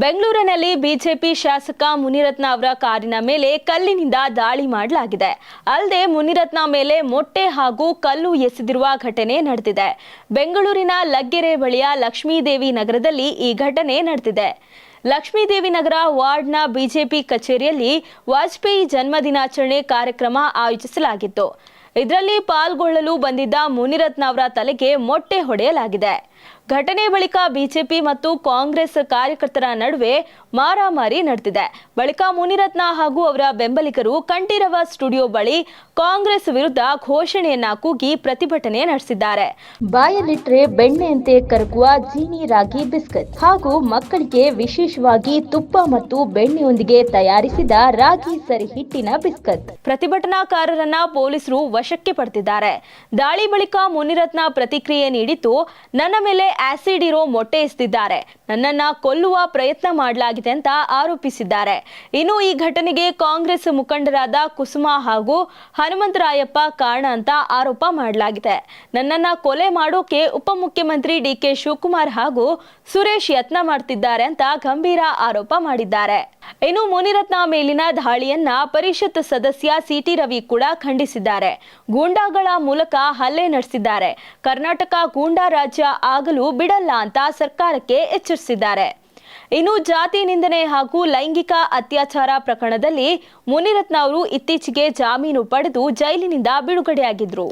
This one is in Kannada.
ಬೆಂಗಳೂರಿನಲ್ಲಿ ಬಿಜೆಪಿ ಶಾಸಕ ಮುನಿರತ್ನ ಅವರ ಕಾರಿನ ಮೇಲೆ ಕಲ್ಲಿನಿಂದ ದಾಳಿ ಮಾಡಲಾಗಿದೆ. ಅಲ್ಲದೆ ಮುನಿರತ್ನ ಮೇಲೆ ಮೊಟ್ಟೆ ಹಾಗೂ ಕಲ್ಲು ಎಸೆದಿರುವ ಘಟನೆ ನಡೆದಿದೆ. ಬೆಂಗಳೂರಿನ ಲಗ್ಗೆರೆ ಬಳಿಯ ಲಕ್ಷ್ಮೀದೇವಿ ನಗರದಲ್ಲಿ ಈ ಘಟನೆ ನಡೆದಿದೆ. ಲಕ್ಷ್ಮೀದೇವಿ ನಗರ ವಾರ್ಡ್ನ ಬಿಜೆಪಿ ಕಚೇರಿಯಲ್ಲಿ ವಾಜಪೇಯಿ ಜನ್ಮದಿನಾಚರಣೆ ಕಾರ್ಯಕ್ರಮ ಆಯೋಜಿಸಲಾಗಿತ್ತು. ಇದರಲ್ಲಿ ಪಾಲ್ಗೊಳ್ಳಲು ಬಂದಿದ್ದ ಮುನಿರತ್ನ ಅವರ ತಲೆಗೆ ಮೊಟ್ಟೆ ಹೊಡೆಯಲಾಗಿದೆ. ಘಟನೆ ಬಳಿಕ ಬಿಜೆಪಿ ಮತ್ತು ಕಾಂಗ್ರೆಸ್ ಕಾರ್ಯಕರ್ತರ ನಡುವೆ ಮಾರಾಮಾರಿ ನಡೆದಿದೆ. ಬಳಿಕ ಮುನಿರತ್ನ ಹಾಗೂ ಅವರ ಬೆಂಬಲಿಗರು ಕಂಠೀರವ ಸ್ಟುಡಿಯೋ ಬಳಿ ಕಾಂಗ್ರೆಸ್ ವಿರುದ್ಧ ಘೋಷಣೆಯನ್ನ ಕೂಗಿ ಪ್ರತಿಭಟನೆ ನಡೆಸಿದ್ದಾರೆ. ಬಾಯಲ್ಲಿಟ್ಟರೆ ಬೆಣ್ಣೆಯಂತೆ ಕರಗುವ ಜೀನಿ ರಾಗಿ ಬಿಸ್ಕತ್ ಹಾಗೂ ಮಕ್ಕಳಿಗೆ ವಿಶೇಷವಾಗಿ ತುಪ್ಪ ಮತ್ತು ಬೆಣ್ಣೆಯೊಂದಿಗೆ ತಯಾರಿಸಿದ ರಾಗಿ ಸರಿ ಹಿಟ್ಟಿನ ಬಿಸ್ಕತ್. ಪ್ರತಿಭಟನಾಕಾರರನ್ನ ಪೊಲೀಸರು ವಶಕ್ಕೆ ಪಡೆದಿದ್ದಾರೆ. ದಾಳಿ ಬಳಿಕ ಮುನಿರತ್ನ ಪ್ರತಿಕ್ರಿಯೆ ನೀಡಿದ್ದು, ನನ್ನ ಮೇಲೆ ಆಸಿಡ್ ಇರೋ ಮೊಟ್ಟೆ ಎಸೆದಿದ್ದಾರೆ, ನನ್ನನ್ನ ಕೊಲ್ಲುವ ಪ್ರಯತ್ನ ಮಾಡಲಾಗಿದೆ ಅಂತ ಆರೋಪಿಸಿದ್ದಾರೆ. ಇನ್ನು ಈ ಘಟನೆಗೆ ಕಾಂಗ್ರೆಸ್ ಮುಖಂಡರಾದ ಕುಸುಮಾ ಹಾಗೂ ಹನುಮಂತರಾಯಪ್ಪ ಕಾರಣ ಅಂತ ಆರೋಪ ಮಾಡಲಾಗಿದೆ. ನನ್ನನ್ನ ಕೊಲೆ ಮಾಡೋಕೆ ಉಪಮುಖ್ಯಮಂತ್ರಿ ಡಿಕೆ ಶಿವಕುಮಾರ್ ಹಾಗೂ ಸುರೇಶ್ ಯತ್ನ ಮಾಡ್ತಿದ್ದಾರೆ ಅಂತ ಗಂಭೀರ ಆರೋಪ ಮಾಡಿದ್ದಾರೆ. ಇನ್ನು ಮುನಿರತ್ನ ಮೇಲಿನ ದಾಳಿಯನ್ನ ಪರಿಷತ್ ಸದಸ್ಯ ಸಿಟಿ ರವಿ ಕೂಡ ಖಂಡಿಸಿದ್ದಾರೆ. ಗೂಂಡಾಗಳ ಮೂಲಕ ಹಲ್ಲೆ ನಡೆಸಿದ್ದಾರೆ, ಕರ್ನಾಟಕ ಗೂಂಡಾ ರಾಜ್ಯ ಆಗಲು ಬಿಡಲ್ಲ ಅಂತ ಸರ್ಕಾರಕ್ಕೆ ಎಚ್ಚರಿಸಿದ್ದಾರೆ. ಇನ್ನು ಜಾತಿ ನಿಂದನೆ ಹಾಗೂ ಲೈಂಗಿಕ ಅತ್ಯಾಚಾರ ಪ್ರಕರಣದಲ್ಲಿ ಮುನಿರತ್ನ ಅವರು ಇತ್ತೀಚೆಗೆ ಜಾಮೀನು ಪಡೆದು ಜೈಲಿನಿಂದ ಬಿಡುಗಡೆಯಾಗಿದ್ರು.